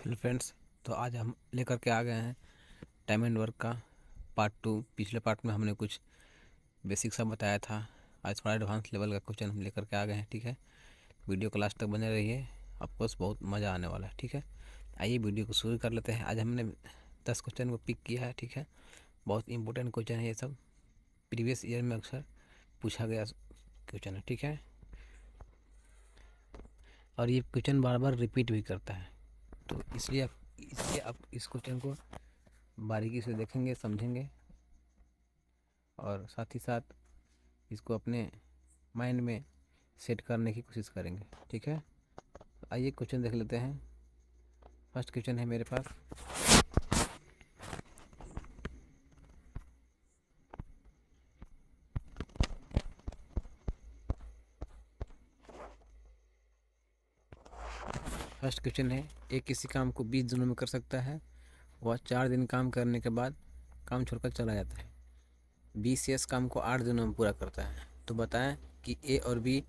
Hello friends. तो आज हम लेकर के आ गए हैं टाइम एंड वर्क का पार्ट 2। पिछले पार्ट में हमने कुछ बेसिक सा बताया था। आज थोड़ा एडवांस लेवल का क्वेश्चन हम लेकर के आ गए हैं। ठीक है, वीडियो को लास्ट तक बने रहिए, आपको बहुत मज़ा आने वाला है। ठीक है, आइए वीडियो को शुरू कर लेते हैं। आज हमने 10 क्वेश्चन को पिक किया है। ठीक है, बहुत इंपॉर्टेंट क्वेश्चन है ये सब, प्रीवियस ईयर में अक्सर पूछा गया क्वेश्चन है। ठीक है, और ये क्वेश्चन बार बार रिपीट भी करता है, तो इसलिए आप इस क्वेश्चन को बारीकी से देखेंगे, समझेंगे और साथ ही साथ इसको अपने माइंड में सेट करने की कोशिश करेंगे। ठीक है, तो आइए क्वेश्चन देख लेते हैं। फर्स्ट क्वेश्चन है मेरे पास। फर्स्ट क्वेश्चन है, एक किसी काम को 20 दिनों में कर सकता है, वह 4 दिन काम करने के बाद काम छोड़कर चला जाता है। बी शेष काम को 8 दिनों में पूरा करता है। तो बताएं कि ए और बी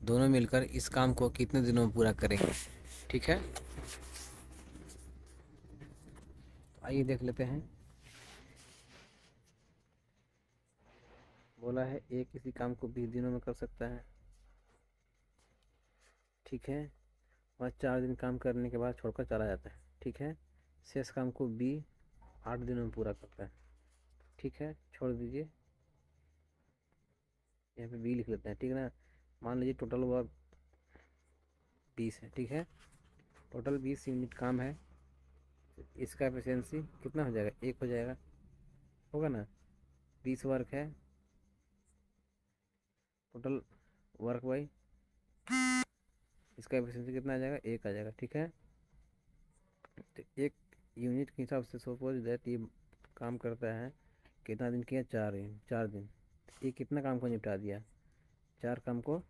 दोनों मिलकर इस काम को कितने दिनों में पूरा करेंगे। ठीक है, तो आइए देख लेते हैं। बोला है ए किसी काम को 20 दिनों में कर सकता है। ठीक है, वह 4 दिन काम करने के बाद छोड़कर चला जाता है। ठीक है, शेष काम को बी 8 दिनों में पूरा करता है। ठीक है, छोड़ दीजिए, यहाँ पे बी लिख लेते हैं। ठीक है ना, मान लीजिए टोटल वर्क 20 है। ठीक है, टोटल 20 यूनिट काम है। इसका एफिशिएंसी कितना हो जाएगा, 1 हो जाएगा, होगा ना। 20 वर्क है, टोटल वर्क बाई इसका एफिशिएंसी कितना आ जाएगा, 1 आ जाएगा। ठीक है, तो एक यूनिट के हिसाब से सपोज दैट ये काम करता है, कितना दिन किया, 4 दिन। ये कितना काम को निपटा दिया, 4 काम को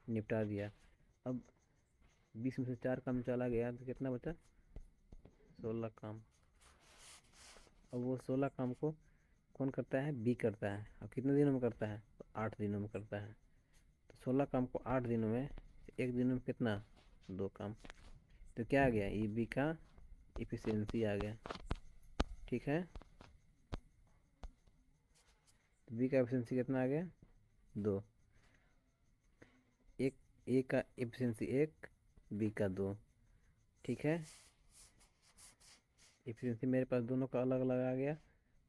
निपटा दिया। अब 20 में से 4 काम चला गया तो कितना बचा, 16 काम। अब वो 16 काम को कौन करता है, बी करता है। अब कितने दिनों में करता है, तो 8 दिनों में करता है। तो 16 काम को 8 दिनों में, एक दिन में कितना, 2 काम। तो क्या आ गया, ये बी का इफिशियंसी आ गया। ठीक है, तो बी का एफिशिएंसी कितना आ गया, 2। एक ए का एफिशिएंसी 1, बी का 2। ठीक है, एफिशिएंसी मेरे पास दोनों का अलग अलग आ गया।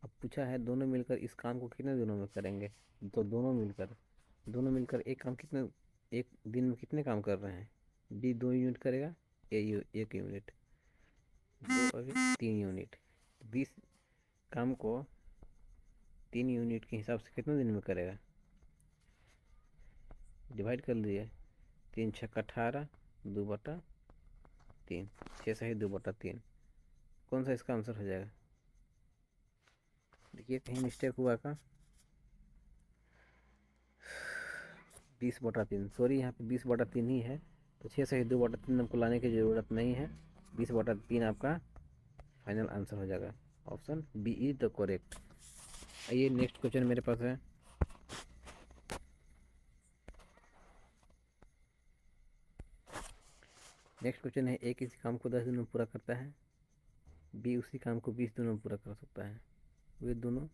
अब पूछा है दोनों मिलकर इस काम को कितने दिनों में करेंगे। तो दोनों मिलकर एक काम कितने, एक दिन में कितने काम कर रहे हैं। डी 2 यूनिट करेगा, ए 1 यूनिट, 2 और 3 यूनिट। 20 काम को 3 यूनिट के हिसाब से कितने दिन में करेगा, डिवाइड कर लीजिए। 3 छक्का 18, 2/3, 6 सही 2/3। कौन सा इसका आंसर हो जाएगा, देखिए कहीं मिस्टेक हुआ का। 20/3, सॉरी यहाँ पे 20/3 ही है। तो 6 सही 2/3 हमको लाने की ज़रूरत नहीं है। 20/3 आपका फाइनल आंसर हो जाएगा। Option B is the correct. आइए नेक्स्ट क्वेश्चन मेरे पास है। नेक्स्ट क्वेश्चन है, ए किसी काम को 10 दिनों में पूरा करता है, बी उसी काम को 20 दिनों में पूरा कर सकता है। वे दोनों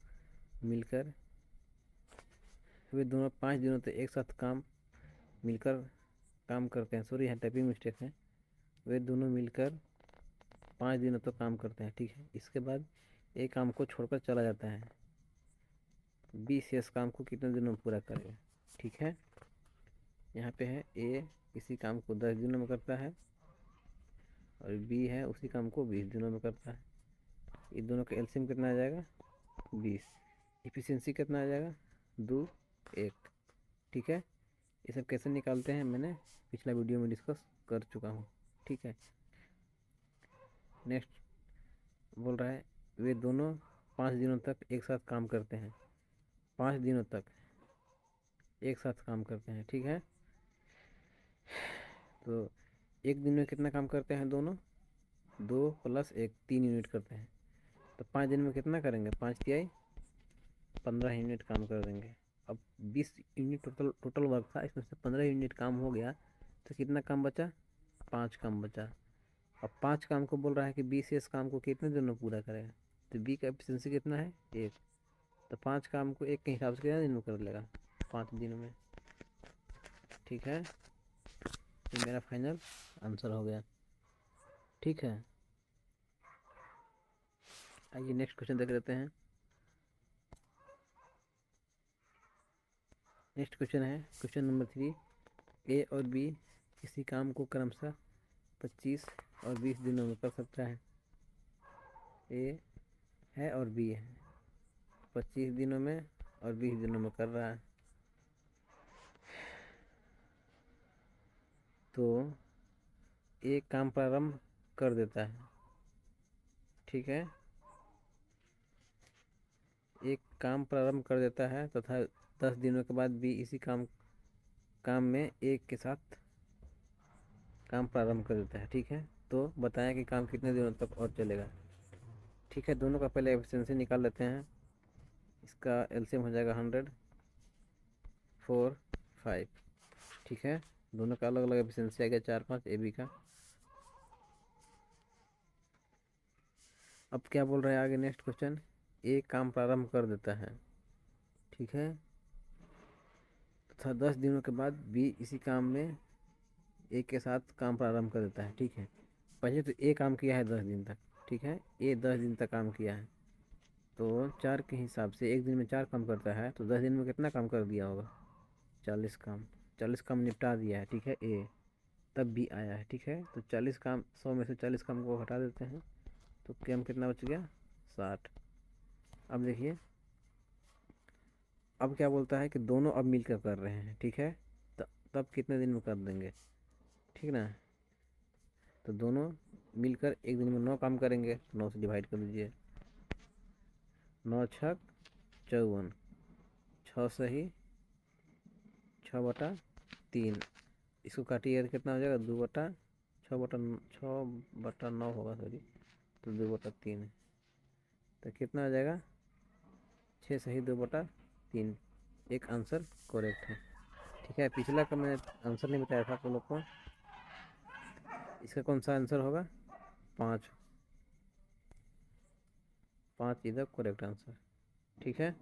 मिलकर वे दोनों 5 दिनों तक एक साथ मिलकर काम करते हैं। सॉरी यहाँ टाइपिंग मिस्टेक है। वे दोनों मिलकर 5 दिनों तक काम करते हैं। ठीक है, इसके बाद ए काम को छोड़कर चला जाता है। बी शेष काम को कितने दिनों में पूरा करेगा। ठीक है, यहाँ पे है ए इसी काम को 10 दिनों में करता है और बी है उसी काम को 20 दिनों में करता है। इन दोनों का एलसीएम कितना आ जाएगा, 20। इफिशियंसी कितना आ जाएगा, 2, 1। ठीक है, ये सब कैसे निकालते हैं मैंने पिछला वीडियो में डिस्कस कर चुका हूँ। ठीक है, नेक्स्ट बोल रहा है, वे दोनों 5 दिनों तक एक साथ काम करते हैं। 5 दिनों तक एक साथ काम करते हैं। ठीक है, तो एक दिन में कितना काम करते हैं दोनों, 2 + 1, 3 यूनिट करते हैं। तो 5 दिन में कितना करेंगे, 5 तिहाई 15 यूनिट काम कर देंगे। अब 20 यूनिट टोटल वर्क था, इसमें से 15 यूनिट काम हो गया, तो कितना काम बचा, 5 काम बचा। अब 5 काम को बोल रहा है कि बी शेष काम को कितने दिनों में पूरा करेगा, तो बी का एफिशिएंसी कितना है 1, तो 5 काम को 1 के हिसाब से कितने दिन में कर लेगा 5 दिनों में। ठीक है, ये मेरा फाइनल आंसर हो गया। ठीक है, आइए नेक्स्ट क्वेश्चन देख लेते हैं। नेक्स्ट क्वेश्चन है क्वेश्चन नंबर 3। ए और बी किसी काम को क्रमशः 25 और 20 दिनों में कर सकता है। ए है और बी है, 25 दिनों में और 20 दिनों में कर रहा है। तो एक काम प्रारंभ कर देता है। ठीक है, एक काम प्रारंभ कर देता है तथा 10 दिनों के बाद भी इसी काम में एक के साथ काम प्रारंभ कर देता है। ठीक है, तो बताएं कि काम कितने दिनों तक और चलेगा। ठीक है, दोनों का पहले एफिशिएंसी निकाल लेते हैं। इसका एलसीएम हो जाएगा 100, 4, 5। ठीक है, दोनों का अलग अलग एफिशिएंसी आ गया 4, 5 ए बी का। अब क्या बोल रहे हैं आगे नेक्स्ट क्वेश्चन, ए काम प्रारंभ कर देता है। ठीक है, तथा 10 दिनों के बाद बी इसी काम में ए के साथ काम प्रारंभ कर देता है। ठीक है, पहले तो ए काम किया है 10 दिन तक। ठीक है, ए 10 दिन तक काम किया है, तो 4 के हिसाब से एक दिन में 4 काम करता है, तो 10 दिन में कितना काम कर दिया होगा 40 काम। 40 काम निपटा दिया है। ठीक है, ए तब बी आया है। ठीक है, तो 40 काम, 100 में से 40 काम को हटा देते हैं, तो काम कितना बच गया 60। अब देखिए, अब क्या बोलता है कि दोनों अब मिलकर कर रहे हैं। ठीक है, तब कितने दिन में कर देंगे। ठीक ना, तो दोनों मिलकर एक दिन में 9 काम करेंगे, 9 से डिवाइड कर दीजिए, 9 छक 54, 6 सही 6/3। इसको काटिए तो कितना हो जाएगा 6/9 होगा, सॉरी, तो 2/3, तो कितना हो जाएगा 6 सही 2/3। एक आंसर करेक्ट है। ठीक है, पिछला का मैं आंसर नहीं बताया था आप लोग को, इसका कौन सा आंसर होगा 5, 5 इधर करेक्ट आंसर। ठीक है,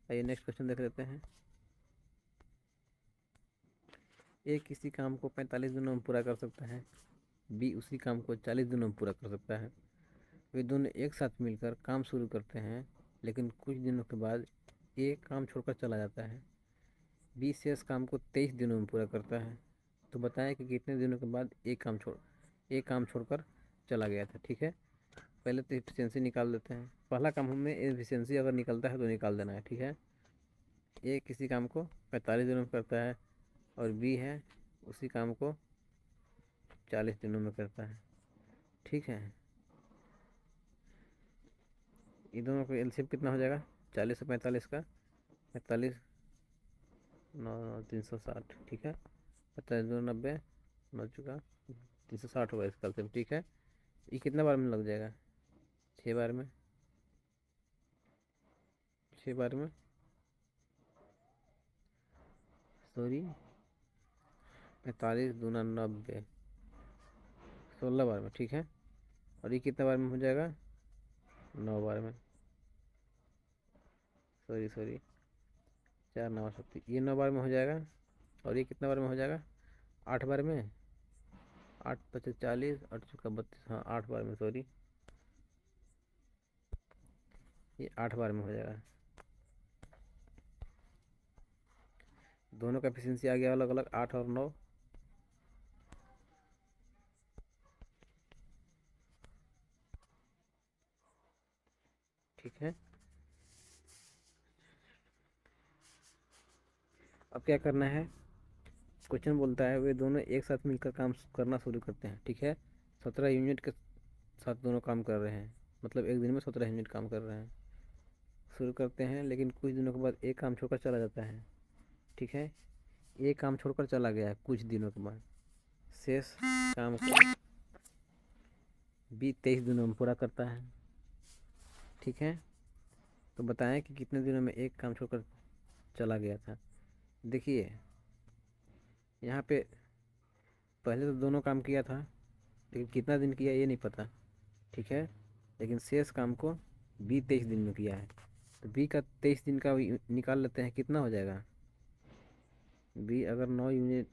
आइए नेक्स्ट क्वेश्चन देख लेते हैं। ए किसी काम को 45 दिनों में पूरा कर सकता है, बी उसी काम को 40 दिनों में पूरा कर सकता है। वे दोनों एक साथ मिलकर काम शुरू करते हैं, लेकिन कुछ दिनों के बाद ए काम छोड़कर चला जाता है। बी शेष काम को 23 दिनों में पूरा करता है। तो बताएं कि कितने दिनों के बाद एक काम छोड़कर चला गया था। ठीक है, पहले तो एफिशिएंसी निकाल देते हैं। पहला काम हमें एफिशिएंसी अगर निकलता है तो निकाल देना है। ठीक है, ए किसी काम को 45 दिनों में करता है और बी है उसी काम को 40 दिनों में करता है। ठीक है, ये दोनों का एलसीएम कितना हो जाएगा 40 और 45 का, 45 9 360। ठीक है, 45 2 90, 9 चुका 360 होगा इसका एलसीएम। ठीक है, ये कितना बार में लग जाएगा 6 बार में, 6 बार में, सॉरी 45 दूना 90, 16 बार में। ठीक है, और ये कितने बार में हो जाएगा 9 बार में, सॉरी 4 9 सकती, ये 9 बार में हो जाएगा। और ये कितने बार में हो जाएगा 8 बार में, 8 25 40, 8 चुका 32, हाँ 8 बार में, सॉरी ये 8 बार में हो जाएगा। दोनों का एफिशिएंसी आ गया अलग अलग 8 और 9। ठीक है, अब क्या करना है, क्वेश्चन बोलता है वे दोनों एक साथ मिलकर काम करना शुरू करते हैं। ठीक है, 17 यूनिट के साथ दोनों काम कर रहे हैं, मतलब एक दिन में 17 यूनिट काम कर रहे हैं, शुरू करते हैं, लेकिन कुछ दिनों के बाद एक काम छोड़कर चला जाता है। ठीक है, एक काम छोड़कर चला गया है कुछ दिनों के बाद, शेष काम को 23 दिनों में पूरा करता है। ठीक है, तो बताएं कि कितने दिनों में एक काम छोड़कर चला गया था। देखिए यहाँ पे पहले तो दोनों काम किया था, लेकिन कितना दिन किया ये नहीं पता, ठीक है। लेकिन शेष काम को बी 23 दिन में किया है, तो बी का 23 दिन का निकाल लेते हैं, कितना हो जाएगा। बी अगर 9 यूनिट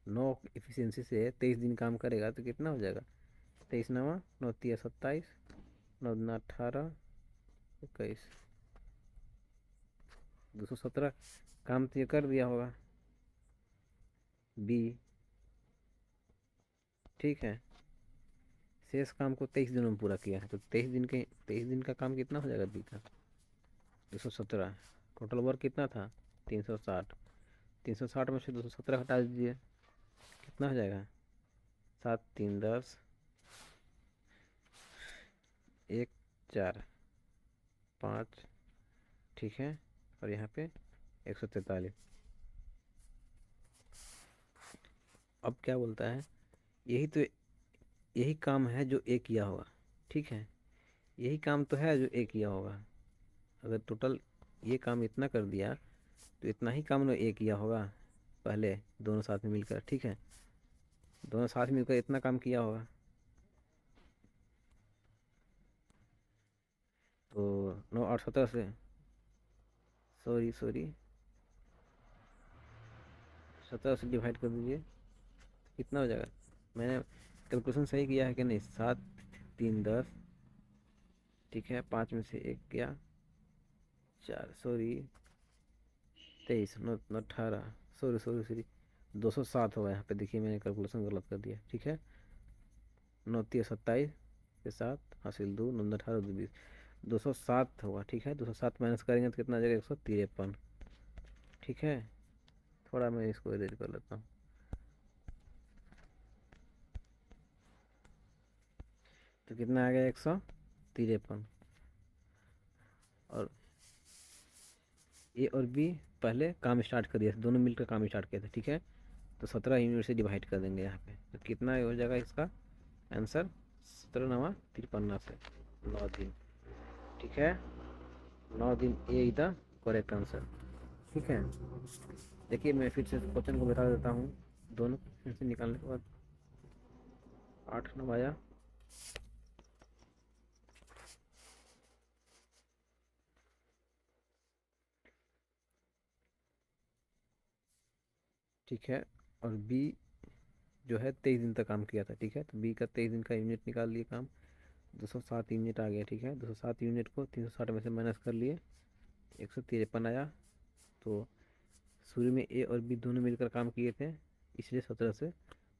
9 एफिशिएंसी से 23 दिन काम करेगा तो कितना हो जाएगा। 23 नवा 9 तिया 27, 9 दूना 18, 21, 217 काम तो ये कर दिया होगा बी, ठीक है। शेष काम को 23 दिनों में पूरा किया है, तो 23 दिन का काम कितना हो जाएगा बी का। 217। टोटल वर्क कितना था 360। 360 में से 217 हटा दीजिए, कितना हो जाएगा। 7 3 10, 1 4 5, ठीक है। और यहाँ पे 143। अब क्या बोलता है, यही तो यही काम है जो ए किया होगा, ठीक है। यही काम तो है जो ए किया होगा। अगर टोटल ये काम इतना कर दिया तो इतना ही काम ने ए किया होगा पहले, दोनों साथ में मिलकर, ठीक है। दोनों साथ मिलकर इतना काम किया होगा। तो 9 8 17 से, सॉरी 17 से डिवाइड कर दीजिए, कितना हो जाएगा। मैंने कैलकुलेशन सही किया है कि नहीं। 7 3 10, ठीक है। 5 में से 1 गया, 4 सॉरी 23 9 9 18, सॉरी 207 होगा यहाँ पे, देखिए मैंने कैलकुलेशन गलत कर दिया, ठीक है। 9 तिया 27 के साथ हासिल 2 9 18 2 20, 207 होगा, ठीक है। 207 माइनस करेंगे तो कितना आ जाएगा 153, ठीक है। थोड़ा मैं इसको इरेज कर लेता हूँ। तो कितना आ गया 153। और ए और बी पहले काम स्टार्ट कर दिया, दोनों मिलकर काम स्टार्ट किए थे, ठीक है। तो 17 यूनिट से डिवाइड कर देंगे यहाँ पे, तो कितना हो जाएगा इसका आंसर। 17 9 53 से 9 दिन, ठीक है। 9 दिन ए इज द करेक्ट आंसर, ठीक है। देखिए मैं फिर से क्वेश्चन को बता देता हूँ, दोनों क्वेश्चन से निकालने के बाद 8 9 आया, ठीक है। और बी जो है 23 दिन तक काम किया था, ठीक है। तो बी का 23 दिन का यूनिट निकाल लिए काम, 207 यूनिट आ गया, ठीक है। 207 यूनिट को 360 में से माइनस कर लिए, 153 आया। तो शुरू में ए और बी दोनों मिलकर काम किए थे, इसलिए 17 से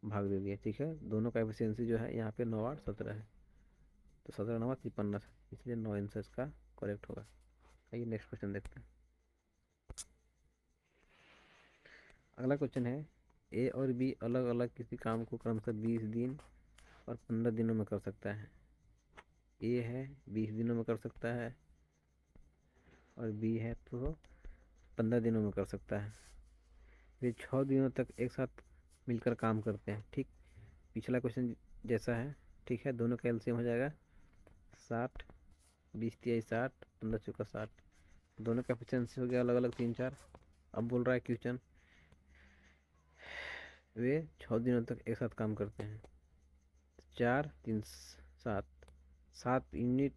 भाग दे दिया, ठीक है। दोनों का एफिशिएंसी जो है यहाँ पे 9 8 17 है, तो 17 9 53, इसलिए 9 आंसर इसका करेक्ट होगा। आइए नेक्स्ट क्वेश्चन देखते हैं। अगला क्वेश्चन है, ए और बी अलग अलग किसी काम को क्रमशः 20 दिन और 15 दिनों में कर सकता है। ए है 20 दिनों में कर सकता है, और बी है तो 15 दिनों में कर सकता है। वे 6 दिनों तक एक साथ मिलकर काम करते हैं, ठीक। पिछला क्वेश्चन जैसा है, ठीक है। दोनों का एलसीएम हो जाएगा 60, 20 तिया 60, 15 चौका 60। दोनों का एफिशिएंसी हो गया अलग अलग 3 4। अब बोल रहा है क्वेश्चन, वे 6 दिनों तक एक साथ काम करते हैं। 4 3 7, 7 यूनिट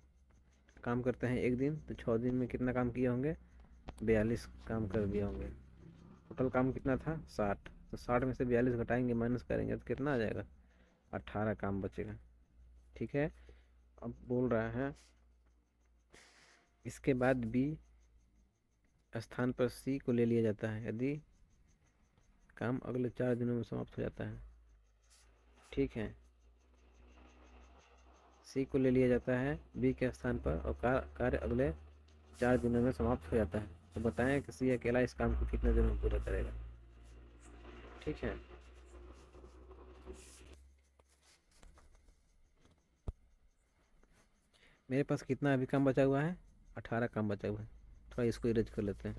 काम करते हैं एक दिन, तो 6 दिन में कितना काम किए होंगे, 42 काम कर दिए होंगे। टोटल काम कितना था 60, तो 60 में से 42 घटाएंगे माइनस करेंगे तो कितना आ जाएगा, 18 काम बचेगा, ठीक है। अब बोल रहा है इसके बाद बी स्थान पर सी को ले लिया जाता है यदि काम अगले 4 दिनों में समाप्त हो जाता है, ठीक है। सी को ले लिया जाता है बी के स्थान पर और कार्य अगले 4 दिनों में समाप्त हो जाता है। तो बताएं कि सी अकेला इस काम को कितने दिनों में पूरा करेगा, ठीक है। मेरे पास कितना अभी काम बचा हुआ है, 18 काम बचा हुआ है। थोड़ा इसको इरेज कर लेते हैं,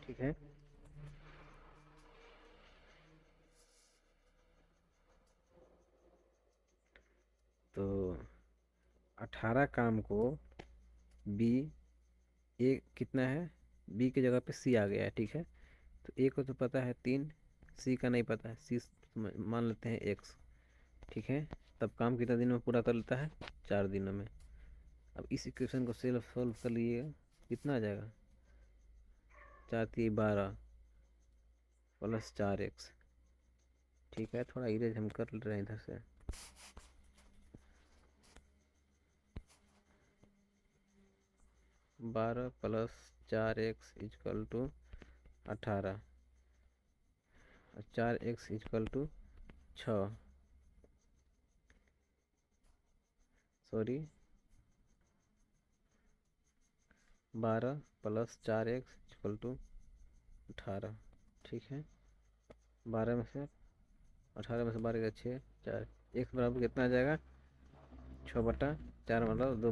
ठीक है। तो 18 काम को बी, ए कितना है, बी की जगह पे सी आ गया है, ठीक है। तो ए को तो पता है 3, सी का नहीं पता है, सी मान लेते हैं एक्स, ठीक है। तब काम कितना दिन में पूरा कर लेता है, 4 दिनों में। अब इस इक्वेशन को सेल्फ सॉल्व कर लिए, कितना आ जाएगा, 4×3 = 12 प्लस 4x, ठीक है। थोड़ा इरेज हम कर रहे हैं इधर से, 12 + 4x = 18 और 4x = 6, सॉरी 12 + 4x = 18, ठीक है। 12 में से 18 में से 12 का 6, 4, x बराबर कितना आ जाएगा, 6/4 मतलब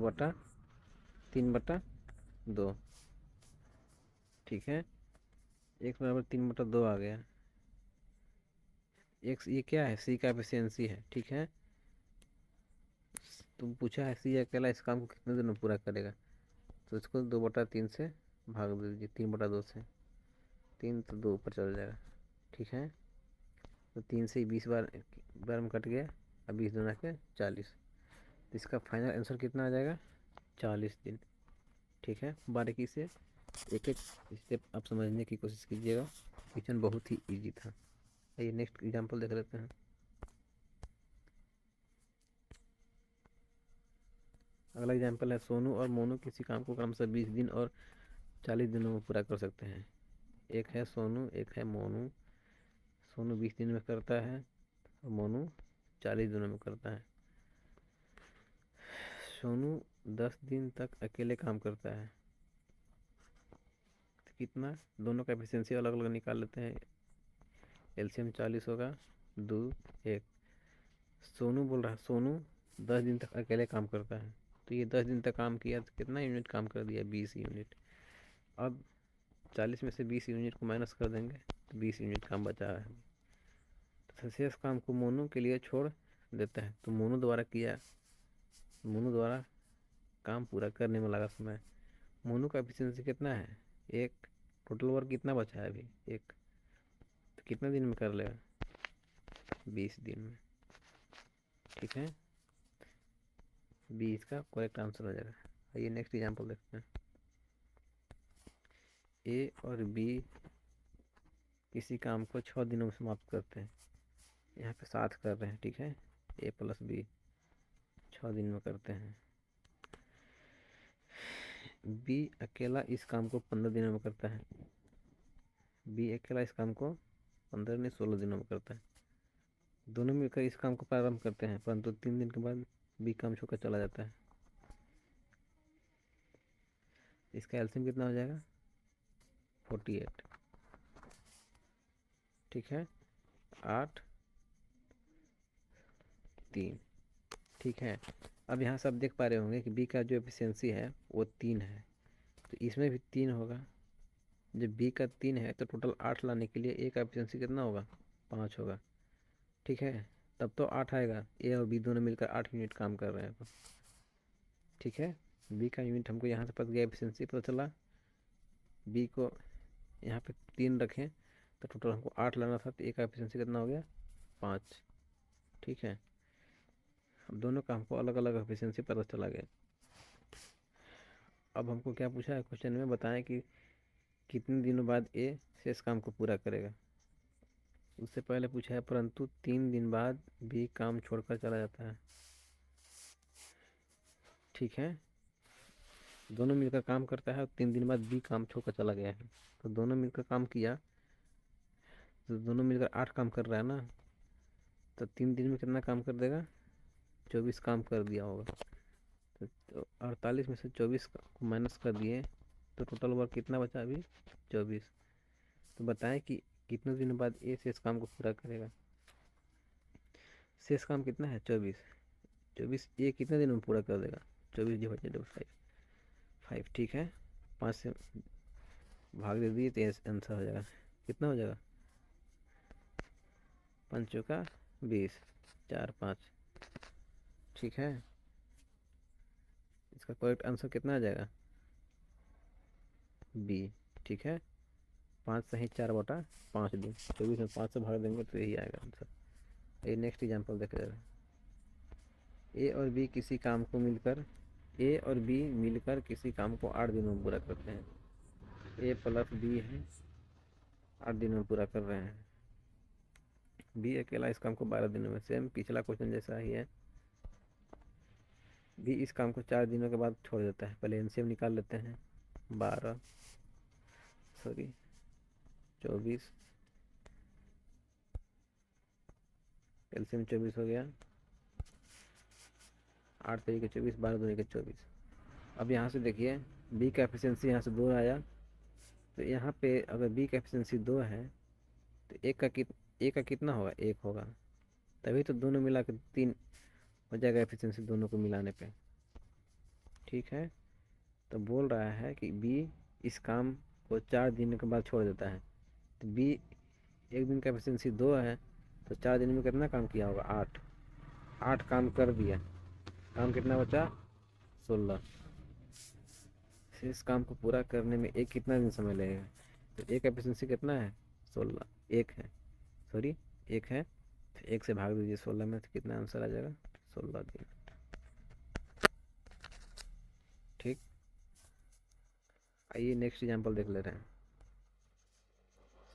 2/3/2, ठीक है। x बराबर 3/2 आ गया। x ये क्या है, सी का एफिशिएंसी है, ठीक है। तुम पूछा है सी अकेला इस काम को कितने दिन में पूरा करेगा, तो इसको 2/3 से भाग दीजिए, 3/2 से, 3 तो 2 ऊपर चल जाएगा, ठीक है। तो 3 से 20 बार में कट गया, अब 20 दूना के 40, तो इसका फाइनल आंसर कितना आ जाएगा, 40 दिन, ठीक है। बारीकी से एक एक स्टेप आप समझने की कोशिश कीजिएगा, क्वेश्चन बहुत ही इजी था। आइए नेक्स्ट एग्जांपल देख लेते हैं। अगला एग्जांपल है, सोनू और मोनू किसी काम को क्रमशः 20 दिन और 40 दिनों में पूरा कर सकते हैं। एक है सोनू, एक है मोनू। सोनू 20 दिन में करता है और मोनू 40 दिनों में करता है। सोनू 10 दिन तक अकेले काम करता है, तो कितना, दोनों का एफिशिएंसी अलग अलग निकाल लेते हैं। एलसीएम 40 होगा, 2 1। सोनू बोल रहा है सोनू 10 दिन तक अकेले काम करता है, तो ये 10 दिन तक काम किया तो कितना यूनिट काम कर दिया, 20 यूनिट। अब 40 में से 20 यूनिट को माइनस कर देंगे तो 20 यूनिट काम बचा है। तो शेष काम को मोनू के लिए छोड़ देता है, तो मोनू द्वारा काम पूरा करने में लगा समय। मोनू का एफिशिएंसी कितना है, 1। टोटल वर्क कितना बचा है अभी, 1, तो कितने दिन में कर लेगा, 20 दिन में, ठीक है। बी इसका करेक्ट आंसर हो जाएगा। आइए नेक्स्ट एग्जांपल देखते हैं। ए और बी किसी काम को 6 दिनों में समाप्त करते हैं, यहाँ पे 7 कर रहे हैं, ठीक है। ए + बी 6 दिन में करते हैं। बी अकेला इस काम को 15 दिनों में करता है। बी अकेला इस काम को 15 नहीं 16 दिनों में करता है। दोनों मिलकर इस काम को प्रारंभ करते हैं, परंतु 3 दिन के बाद बी काम छोड़कर चला जाता है। इसका एलसीएम कितना हो जाएगा, 48, ठीक है। 8 3, ठीक है। अब यहाँ सब देख पा रहे होंगे कि बी का जो एफिशिएंसी है वो 3 है, तो इसमें भी 3 होगा। जब बी का 3 है तो टोटल 8 लाने के लिए ए का एफिशिएंसी कितना होगा, 5 होगा, ठीक है। तब तो 8 आएगा, ए और बी दोनों मिलकर 8 यूनिट काम कर रहे हैं, ठीक है। बी का यूनिट हमको यहाँ से पता गया, एफिशिएंसी पता चला। बी को यहाँ पे 3 रखें तो टोटल हमको 8 लाना था, तो ए का एफिशिएंसी कितना हो गया, 5, ठीक है। अब दोनों का हमको अलग अलग एफिशिएंसी पता चला गया। अब हमको क्या पूछा है क्वेश्चन में, बताएं कि कितने दिनों बाद ए शेष काम को पूरा करेगा। उससे पहले पूछा है परंतु 3 दिन बाद बी काम छोड़कर चला जाता है, ठीक है। दोनों मिलकर काम करता है और 3 दिन बाद बी काम छोड़कर चला गया है, तो दोनों मिलकर काम किया, तो दोनों मिलकर 8 काम कर रहा है ना, तो 3 दिन में कितना काम कर देगा, 24 काम कर दिया होगा। तो 48 में से 24 को माइनस कर दिए तो टोटल वर्क कितना बचा अभी, 24। तो बताएं कि कितने दिनों बाद ए शेष काम को पूरा करेगा। शेष काम कितना है, 24 ए कितने दिन में पूरा कर देगा, 24/5, ठीक है। 5 से भाग दे दिए तो आंसर हो जाएगा, कितना हो जाएगा, 5 चौका 20, 4 5, ठीक है। इसका करेक्ट आंसर कितना आ जाएगा, बी, ठीक है। 5 सही 4/5 दिन, 24 में 5 से भाग देंगे तो यही आएगा आंसर। ये नेक्स्ट एग्जाम्पल देख रहे हैं। ए और बी मिलकर किसी काम को 8 दिनों में पूरा करते हैं। ए प्लस बी है, 8 दिनों में पूरा कर रहे हैं। बी अकेला इस काम को 12 दिनों में, सेम पिछला क्वेश्चन जैसा ही है। बी इस काम को 4 दिनों के बाद छोड़ देता है। पहले एलसीएम निकाल लेते हैं। 24, एलसीएम 24 हो गया। 8 तरीके 24, 12 दूनी के 24। अब यहाँ से देखिए बी का एफिशिएंसी यहाँ से 2 आया, तो यहाँ पे अगर बी का एफिशिएंसी 2 है तो ए का कितना होगा, 1 होगा। तभी तो दोनों मिला के 3 हो जाएगा एफिशिएंसी दोनों को मिलाने पे। ठीक है, तो बोल रहा है कि बी इस काम को 4 दिन के बाद छोड़ देता है। तो बी एक दिन का एफिशिएंसी 2 है, तो 4 दिन में कितना काम किया होगा, 8 काम कर दिया। काम कितना बचा, 16। इस काम को पूरा करने में एक कितना दिन समय लगेगा, तो एक एफिशिएंसी कितना है, 16। एक है तो 1 से भाग दीजिए 16 में, तो कितना आंसर आ जाएगा, 16 दिन। ठीक, आइए नेक्स्ट एग्जांपल देख ले रहे हैं।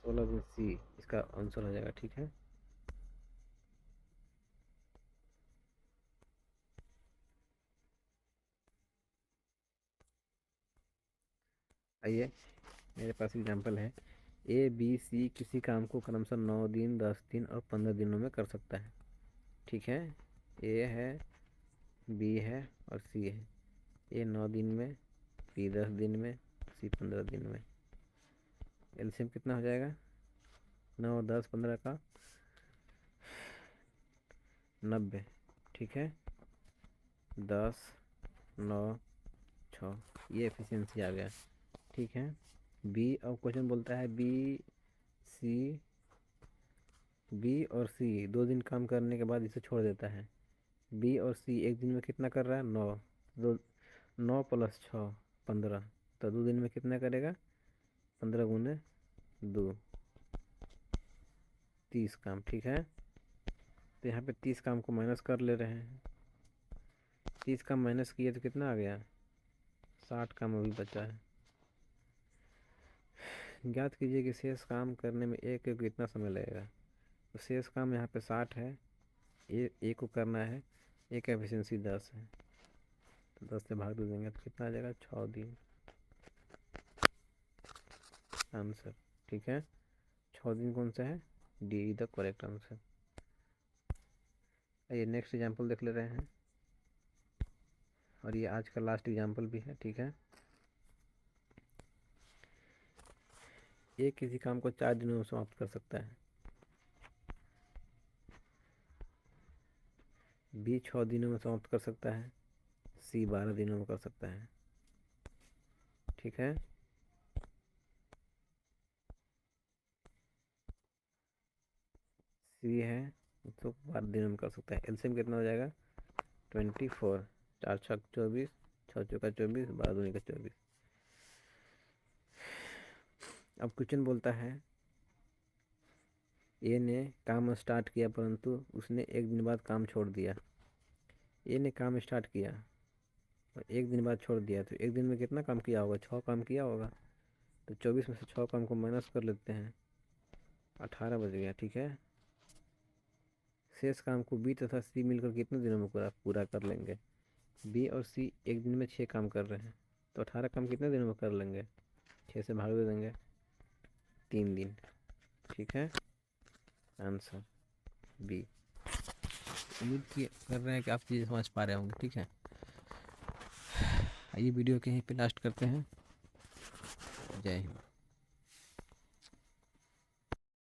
16 दिन सी इसका आंसर हो जाएगा। ठीक है, आइए मेरे पास एग्जांपल है। ए बी सी किसी काम को क्रमशः 9 दिन, 10 दिन और 15 दिनों में कर सकता है। ठीक है, ए है, बी है और सी है। ए 9 दिन में, बी 10 दिन में, सी 15 दिन में। एलसीएम कितना हो जाएगा, 9, 10, 15 का 90। ठीक है, 10, 9, 6, ये एफिशिएंसी आ गया। ठीक है, बी, अब क्वेश्चन बोलता है बी और सी 2 दिन काम करने के बाद इसे छोड़ देता है। बी और सी एक दिन में कितना कर रहा है, 9। 9 + 6 15, तो 2 दिन में कितना करेगा, 15 × 2 30 काम। ठीक है, तो यहाँ पे 30 काम को माइनस कर ले रहे हैं। 30 काम माइनस किए तो कितना आ गया, 60 काम अभी बचा है। ज्ञात कीजिए कि शेष काम करने में एक को कितना समय लगेगा। तो शेष काम यहाँ पे 60 है, ए को करना है, ए का एफिशिएंसी 10 है, तो 10 से भाग दे देंगे तो कितना आ जाएगा, 6 दिन आंसर। ठीक है, 6 दिन कौन सा है, डी द करेक्ट आंसर। आइए नेक्स्ट एग्जांपल देख ले रहे हैं, और ये आज का लास्ट एग्जांपल भी है। ठीक है, ए किसी काम को 4 दिनों में समाप्त कर सकता है। बी 6 दिनों में समाप्त कर सकता है। सी 12 दिनों में कर सकता है। ठीक है, सी है तो 12 दिनों में कर सकता है। एलसीएम कितना हो जाएगा, 24। 4 छक 24, 6 चौका 24, 12 दूनी का 24। अब क्वेश्चन बोलता है ए ने काम स्टार्ट किया परंतु उसने 1 दिन बाद काम छोड़ दिया। ए ने काम स्टार्ट किया और 1 दिन बाद छोड़ दिया, तो 1 दिन में कितना काम किया होगा, 6 काम किया होगा। तो 24 में से 6 काम को माइनस कर लेते हैं, 18 बज गया। ठीक है, शेष काम को बी तथा सी मिलकर कितने दिनों में पूरा कर लेंगे। बी और सी एक दिन में 6 काम कर रहे हैं, तो 18 काम कितने दिनों में कर लेंगे, 6 से भाग दे देंगे, 3 दिन। ठीक है, आंसर बी। उम्मीद कर रहे हैं कि आप चीज़ें समझ पा रहे होंगे। ठीक है, आइए वीडियो के यहीं पे लास्ट करते हैं। जय हिंद।